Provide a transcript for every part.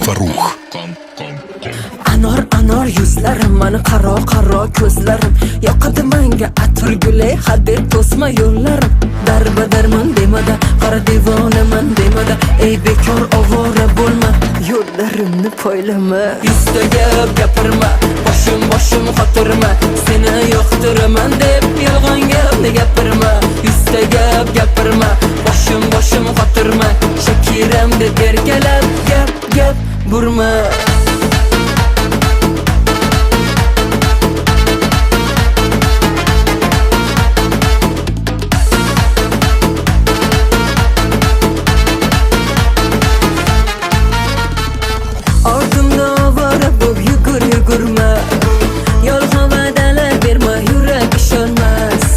Farruh. Anor anor yuzlarim, mani qaro qaro ko'zlarim, yoqadi menga atir gulay hadeb to'sma yo'llarim. Darba darmon demada, qara devonaman demada, ey bekor ovora bo'lma, yo'llarimni poylama. Yuzdaga gapirma, boshim xotirma, seni yo'qtiraman deb yolg'on gapni gapirma. Yuzdaga gapirma, boshim xotirma, shakiram deb erkalab gap burma. Ortimda ovora bo'p yugurma, yolg'on va'dalar berma, yurak ishonmas.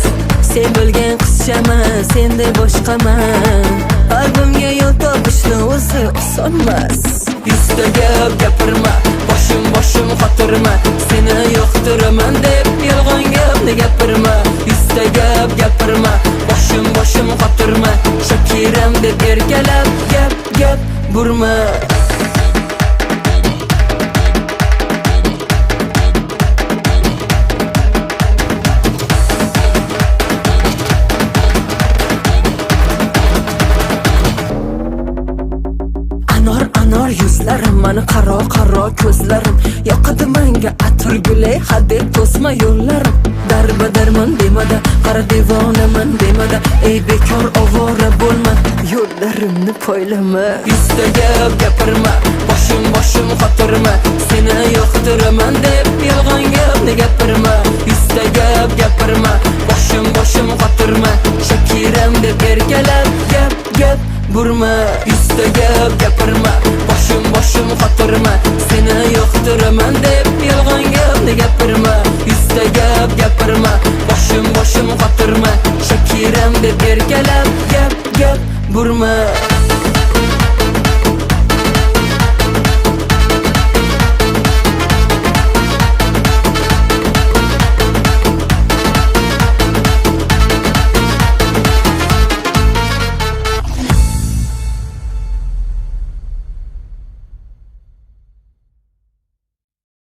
Sen bilgan qizchaman, senda boshqaman, qalbimga yo'l topishni o'zi osonmas. Yuzdaga gapirma, boshim xotirma, seni yo'qtiraman deb yolg'on gapni gapirma. Yuzdaga gapirma, boshim xotirma, shakiram deb erkalab gap burma. Anor yuzlarim, mani qaro ko'zlarim, yoqadi menga atir gulay hadeb to'sma yo'llarim. Darba darmon demada, qara devonaman demada, ey bekor ovora bo'lma, yo'llarimni poylama. Yuzdaga gapirma, boshim xotirma, seni yo'qtiraman deb yolg'on gapni gapirma. Yuzdaga gapirma, boshim xotirma, shakiram deb erkalab gap burma. Yuzdaga gapirma, boshim xotirma, seni yo'qtiraman deb yolg'on